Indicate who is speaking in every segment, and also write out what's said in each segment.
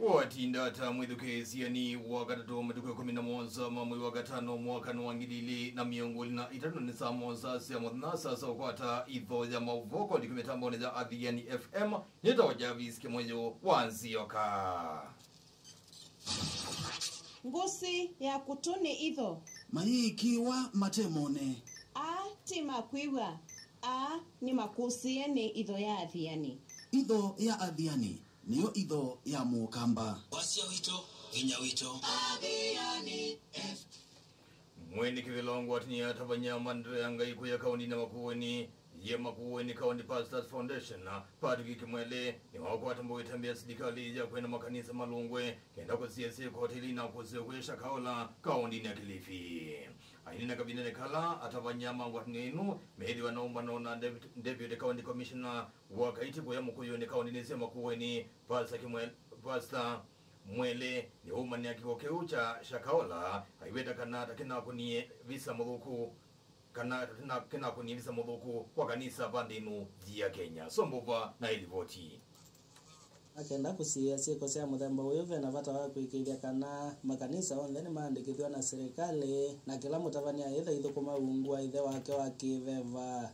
Speaker 1: Watinda tamwithukisia ni wakatatu matuko 11 mamwe wakatano mwaka nwangilili na miongoli na itano ni samo sasa mwadnasa sa ukwata Itho ya mauvoko ndi kumitambo ni za Athiani FM nita wa Jarvis Kimuyu wanzioka
Speaker 2: ngusi ya kutuni Itho
Speaker 3: mayikiwa matemone
Speaker 2: ti makwiwa ni makusie ni Itho ya Athiani.
Speaker 3: Itho ya Athiani niyo Itho ya mukamba
Speaker 4: wasia wito inya wito Athiani
Speaker 1: mweni kivilongo atinia tabanya mandre yanga iku ya kauni na makuweni ye makuweni kauni Pastors Foundation na patu kimwele ni wako watambo itambia sidikali ya kwena makanisa malungwe kenda kwa CSA kwa hoteli na kusiyokwesha kaola kauni ni Kilifi aini na kabine kala atabanyama watnenu mehedi wanaomba na Deputy County Commissioner wakaiti kwa mukuyo ni kauni ni sema kuweni Pastor mwele ni umani ya kikokeu cha shakaola haiweta kanata kina kunie visa mudhuku kanata kina kunie visa mudhuku kwa kanisa bandinu ya Kenya sombova na ilivoti
Speaker 5: akenda kusia siko sia muthemba uyu vena vata wa kuikiria kana makanisa online maandikithwa na serikali na kila mutavania Itho kuma ungwa ithe wake wa kiveva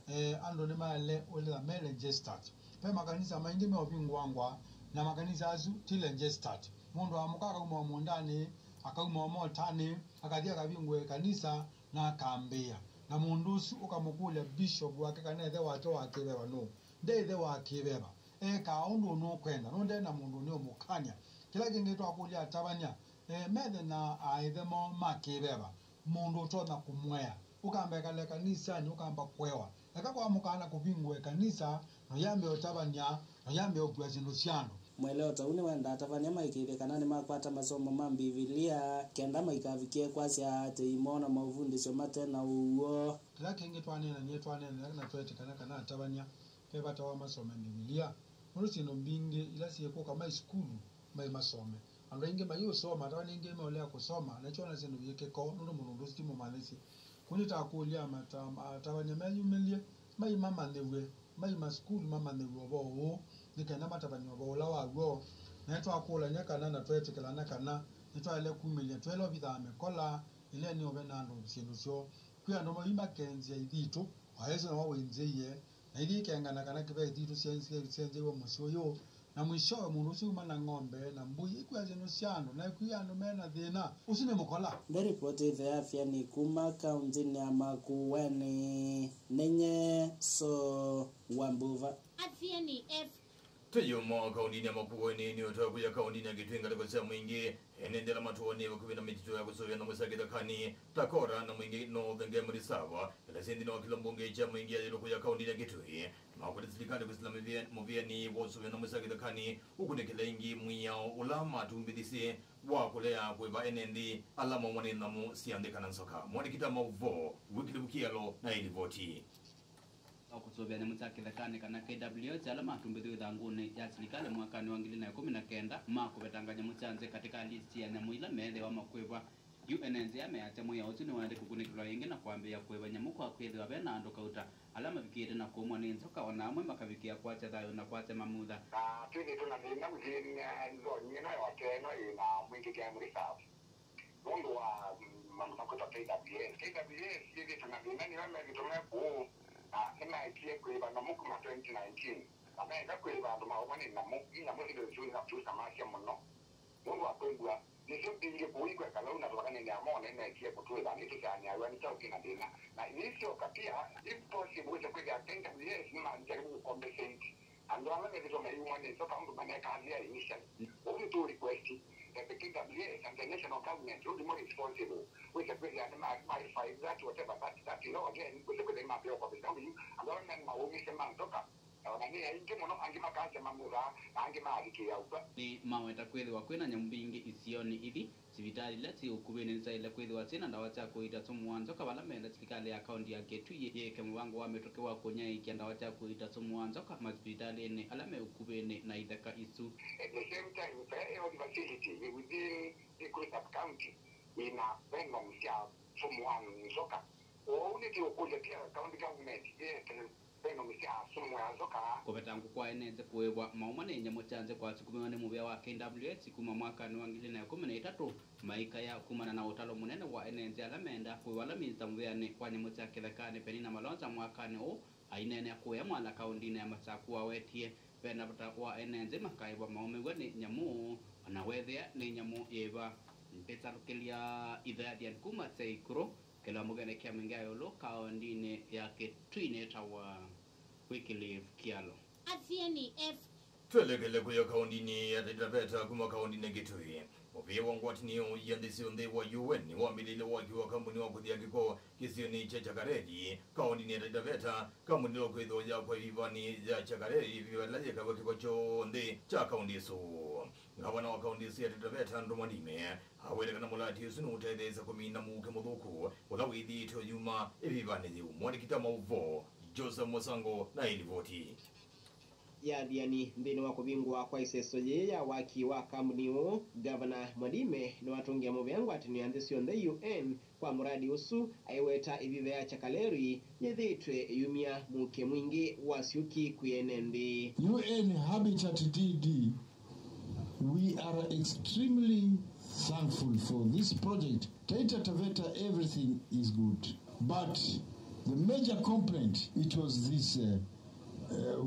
Speaker 6: ando ni male ule la registered pe makanisa maingi me obingwangwa na makanisa azu till registered mundu amukaka kuma mondani akauma motani akadia kabingwe kanisa na akambia na mundu su ukamukule bishop wake kana ithe wake wa kiveva no nde ithe wa kiveva ka undu no kwenda no nde na mundu ni omukanya kila kingi twakulia tabanya methe na aithe mo makiveva mundu tona kumwea ukambeka le kanisa ni ukamba kwewa akakwa mukana kubingwe kanisa no yambe otabanya no yambe obwazino siano
Speaker 5: mweleo tauni wenda atavania maikire kana ni makwata masomo ma Biblia kenda maikavikie kwasya ate imona mavundisho matena uwo
Speaker 6: kila kingi twanena na twete kana atavania peba tawa masomo Biblia murusi no mbinge ila siyeko kama school mai masome ando inge mayo soma tawani inge maolea kusoma na chona zenu yeke ko ndo mundu stimo malesi kunita kulia tawani mayumelie mai mama newe mai ma school mama newe bo nikana matabanyo bo lawa go na to akula nyaka na twete kala na kana nito ile kumilia twelo bidame kola ile ni obenando sinusho kwa ndo moimba kenzi Itho waezo na wawenze ye na ili kiangana kana kibe Itho sense wo mushoyo na mwisho mundu usuma na ng'ombe na mbuyi kwa zeno siano na kuyano mena thina usine mukola
Speaker 5: the report the afya ni kuma county ni amakuweni nenye so wambuva
Speaker 7: Athiani
Speaker 1: Tuyo mo kauni ni makuweni ni otaku ya kauni na kitwenga lako sa mwingi enendela matuone wakubina mitito ya kusovya na mwesagita kani takora na mwingi no dhenge mrisawa ila sendi na wakila mbunge cha mwingi ya loko ya kauni na kitwe makulizilikani kusila movia ni wasovya na mwesagita kani ukunikila ingi mwiyao ulama tumbidisi wakulea kweba enendi alama mwane namu siandeka na nsoka mwani kita mauvo wikilibukialo na ilivoti
Speaker 8: okusobya ne mutakilekane kana KW chala matumbithiwe thanguni ya serikali mwaka wa 2019 makubetanganya muchanze katika listi ya nyamuila mele wa makweva UNNZ ameacha moya otini wande kukunikirwa ingi na kuambia kweva nyamuko akwethwa bena ando kauta alama vikire na kumwa ni nzoka wanamwe makavikia kwacha thayo na kwacha mamutha
Speaker 9: twini tunathina mthini nzoni na wateno ina mwingi kia mrisafu mundu wa makuta KWS hivi tunathina ni wame vitumia kuu na ikie kweba na muku ma 2019 ameka kweba ndo maomani na muku ina muku ndo zuri na tusa masia muno mungu akwengwa nisio dinge kuigwa kala una tukane ni amone na ikie kutuwa ni tusani awa ni tauki na dina na inisio kapia if possible weze kwega atenda yes nima njaribu kukompensate ando alame vitu mayumani soka mtu maneka alia initially uli tu request the KWS and the national government will be more responsible with the great and modify that whatever that you know again with the map of the government and government ma wumi se mantoka na ni inge mono angima kaje mamura angima alikia uba
Speaker 8: ni maweta kweli wa kwena nyambingi isioni hivi sivitali leti ukubeni nisa ile kweli wa tena ndawa cha kuita tumuanzo kabala mele serikali ya kaunti ya Getu ye kemu wangu wametoke wa konya ikianda wacha kuita tumuanzo kama hospitali ni alame ukubeni na idaka isu
Speaker 9: at the same time for facility within the county ina venom sia tumuanzo soka only to kuja pia county government yes no misia sumu yazoka
Speaker 8: kuvetangu kwa eneze kuewa maumane nyamo chanze kwa sikumane mubya wa KWS kuma mwaka ni 2013 maika ya kumana na utalo munene wa eneze alamenda kuwala minza mvyane kwa nyamo cha kithekane penina malonza mwaka ni o ainene kuya mwala kaundine ya masakuwa wetie pena bata wa eneze makaiwa maumegwa ni nyamu anawethea ni nyamu eva mpetarukelia idhadia kuma tseikuro kela mugane kia mengayo lo kaundine ya ketwine tawa Wycliffe Kialo.
Speaker 2: Athiani F.
Speaker 1: Twelekele kuya kaundini ya Titaveta kuma kaundini Kitui. Mupia wangwati ni yandisi unde wa UN wa milile waki wa kampuni wa kuthia kiko kisioni cha Chakareri. Kaundini ya Titaveta kampuni lo kuidho ya kwa vivani ya Chakareri vivalaje kwa kiko chonde cha kaundisu. Gavana wa kaundisi ya Titaveta Ndomanime hawele kana mulati usunu utaideza kumina muke mudhuku ulawidi ito yuma evivani zi umwani kitama uvo Joseph Mosango na ilivoti.
Speaker 7: Yadhiani mbinu wa kubingwa kwa iseso ya waki wa kamuniu Governor Mwadime ni watungia muvyangu atinianzisi on the UN kwa muradi usu aiweta ibivea chakaleri nyethitwe yumia muke mwingi wasiuki kuyenendi.
Speaker 10: UN Habitat DD, we are extremely thankful for this project. Taita Taveta, everything is good, but the major complaint, it was this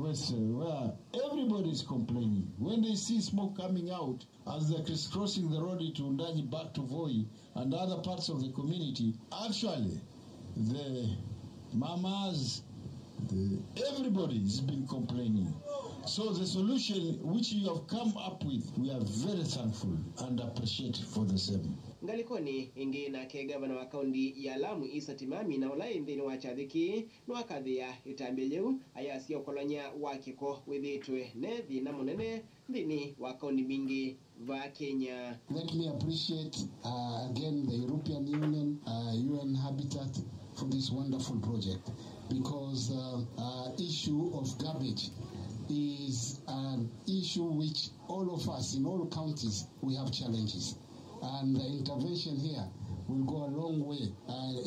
Speaker 10: where everybody is complaining. When they see smoke coming out as they're crisscrossing the road to Undanyi back to Voi and other parts of the community, actually the mamas, everybody has been complaining. So the solution which you have come up with, we are very thankful and appreciate for the same.
Speaker 7: Ngalikoni ingi na ke gavana wa kaundi ya Lamu Isa Timami na ulai ndini wa chadhiki na wakadhia itambeleu ayasi okolonya wakiko withitwe nethi na munene ndini wa kaundi mingi va Kenya.
Speaker 10: Let me appreciate again the European Union, UN Habitat for this wonderful project, because issue of garbage is an issue which all of us in all counties we have challenges. And the intervention here will go a long way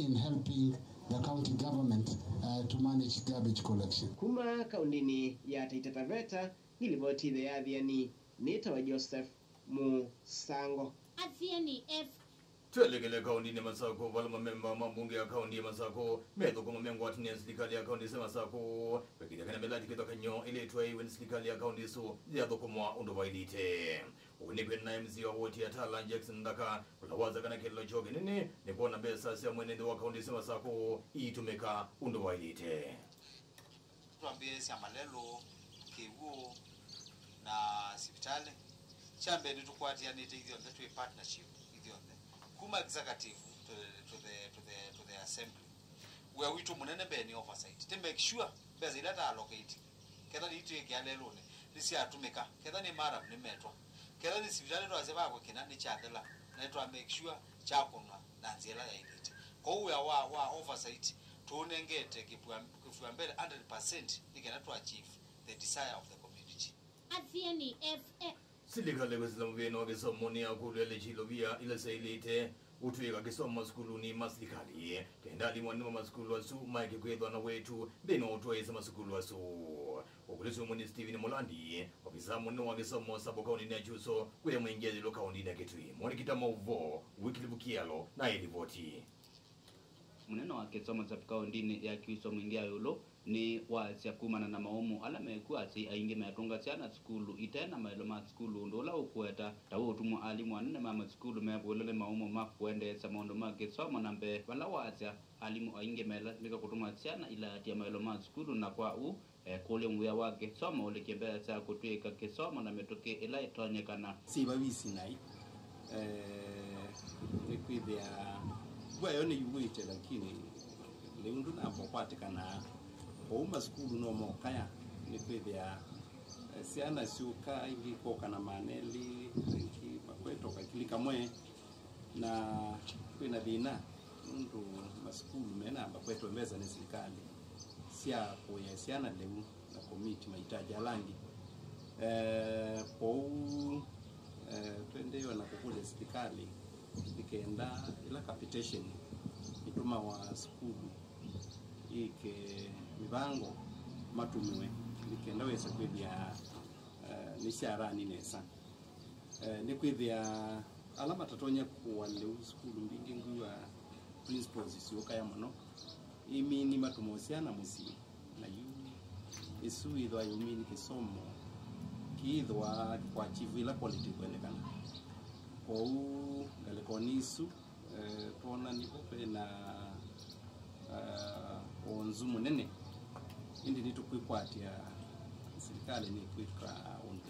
Speaker 10: in helping the county government to manage garbage collection.
Speaker 7: Kuma kaundini ya Taita Taveta nilivoti the Athiani Nita wa Joseph Musango.
Speaker 2: Athiani F.
Speaker 1: Twelekele kaundini Masako valama memba mambunge ya kaundi ya Masako medo kuma mengo watini ya serikali ya kaundi ya Masako pekida kana melati kito kanyo ile tuwa iwe serikali ya kaundi su ziado kumwa undovailite unikwe na MC wa woti ya Tala Jackson ndaka ulawaza kana kilo choge nini ni kuona besa siya mwenendo wa kaundi ya Masako itumeka undovailite.
Speaker 11: Tuambie siya malelo kiwu na sipitale chambe ni tukwatia nite hivyo ndetu we partnership hivyo kuma executive to the assembly where we to munene beni oversight to make sure bezi data allocate keda ni tuye gyalelo ne lisi atumeka keda ni mara ni metwa keda ni sivitale ndo azeba kwa kina ni chadela na to make sure chakunwa na nzela ya ilite kwa uya wa oversight tuonengete kifua mbele 100% ikena to achieve the desire of the community.
Speaker 2: Athiani F.
Speaker 1: Silikale kwesilamu vino kisomoni ya kulele chilovia ila seilite utuika kisoma skulu ni maslikali kendali mwanima maskulu wasu maiki kwedwa na wetu dino utuwaisa maskulu wasu ukulisu mwini Steven Mulandi wafisa mwini wa kisomo sabo kauni ni achuso kuya mwingezi lo kauni ni Kitui mwani kita mauvo Wycliffe Kialo na ilivoti.
Speaker 8: Muneno wa kisomo za kaundini ya kiso mwingia yulo ni wasia kumana na maumu ala mekuwa si ainge metunga siana skulu itena mailoma skulu ndola ukweta tawo tumu alimu anene mama skulu mebulele maumu makwende samondo makisoma nambe wala wasia alimu ainge mela mika kutuma siana ila atia mailoma skulu na kwa kule nguya wake soma ule kembea sa kutweka kisoma na metoke ila itonye kana
Speaker 12: si babisi nai nikwibia bwayo ni yuwite lakini leundu na kwatikana Oma skulu no mo kaya ni kwithia siana siuka ingi koka na maneli ingi makweto kakilika mwe na kwina thina ndu maskulu mena makweto meza ni serikali sia kuya siana leu na komiti mahitaji alangi kwa twende na kukule serikali ikenda ila capitation ituma wa skulu ike mibango matumiwe nikenda wesa kwithia ni ciarani nesa ni kwithia alama tatonya kuwa leu skulu mbingi ngua principles sioka muno imi ni matumosiana musi na yu isu idwa yumini kisomo kiidwa kwa chivila quality kwendekana ou galekonisu tona ni ope na onzu munene indi nitukwikwatya serikali ni kwika undu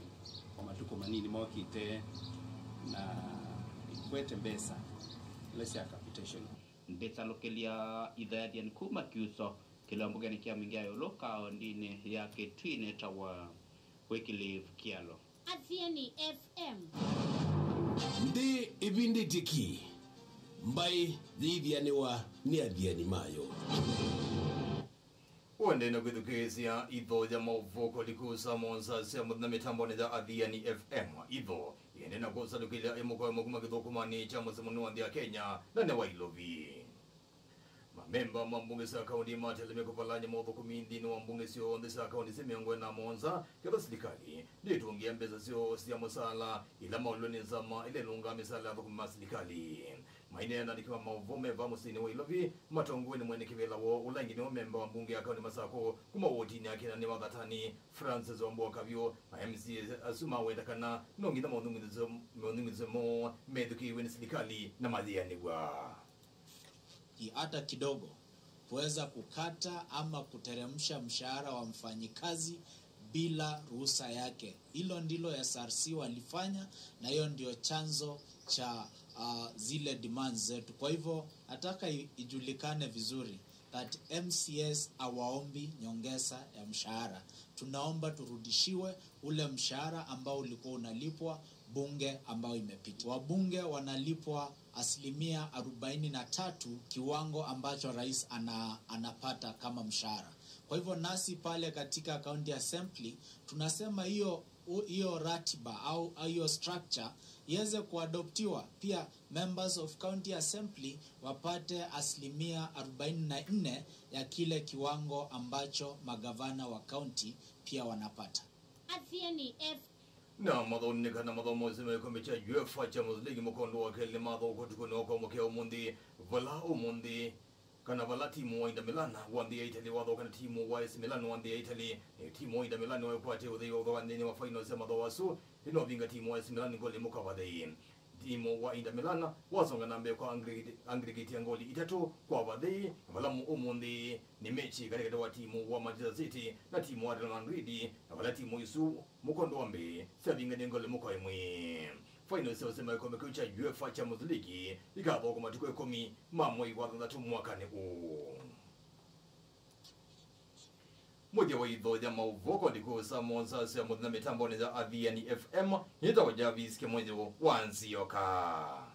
Speaker 12: kwa matuko manini mokite na ikwete mbesa lesi ya capitation
Speaker 8: mbesa lokelia idadi ya kuma kiuso kila mbuga ni kia mingia yoloka ondine ya ketwine tawa wekiliv kialo
Speaker 13: Athiani FM
Speaker 14: ndi ibindi tiki mbai dhidhianiwa ni Athiani mayo
Speaker 1: Wende na kwithukisia Itho ya mauvoko likusa monsa sia mudna mitambo za Athiani FM Itho yende na kusa lukilia imuko mukuma kithukumani cha musimu wa ndia Kenya na ne wailovi memba mambunge sa kaunti mateleme kupalanya motho kumindi no mbunge sio ndisa kaunti semengwe na monza kero serikali nditungia mbeza sio sia musala ila mauloni zama ile lunga misala kwa maserikali maine na nikiwa mavome va musini wa ilovi matongweni mwene kivela wo ulangi ni memba wa mbunge akaunti masako kuma wodi ni akina ni wadatani Francis Ombo kavyo MC asuma wenda kana nongi na mondungizo mo meduki weni serikali na madhiani wa
Speaker 15: hata kidogo kuweza kukata ama kuteremsha mshahara wa mfanyikazi bila ruhusa yake. Hilo ndilo SRC walifanya na hiyo ndio chanzo cha zile demands zetu. Kwa hivyo nataka ijulikane vizuri that MCS awaombi nyongeza ya mshahara. Tunaomba turudishiwe ule mshahara ambao ulikuwa unalipwa bunge ambao imepita. Wabunge wanalipwa 43% kiwango ambacho rais anapata kama mshahara. Kwa hivyo nasi pale katika county assembly tunasema hiyo ratiba au hiyo structure iweze kuadoptiwa, pia members of county assembly wapate 44% ya kile kiwango ambacho magavana wa county pia wanapata.
Speaker 13: Athiani F
Speaker 1: na madhoni kana madhomo zime komecha UEFA Champions League mukondo wa kele madho kutukono kwa mokeo mundi vala umundi kana vala timu wa Inter Milan wandi Italy wadho kana timu wa AC Milan wandi Italy timu wa Inter Milan wa kwate udhi wa wandi wa final sema wasu ino vinga timu wa AC Milan ngoli mukavadhi timu wa Inter Milan wasonga nambe kwa aggregate ya ngoli 3 kwa wadhi vala umundi ni mechi katika wa timu wa Manchester City na timu wa Real Madrid na vala timu isu mukondo wambe savinga ngoli mukaimwe final sema kwa mechi ya UEFA Champions League ikabo kwa matuko 10 mamwe wa 3 mwakani huu moja wa Itho ya mauvoko likusa monsa sia mudna mitambo za Athiani FM Itho Jarvis kemoja wanzi yoka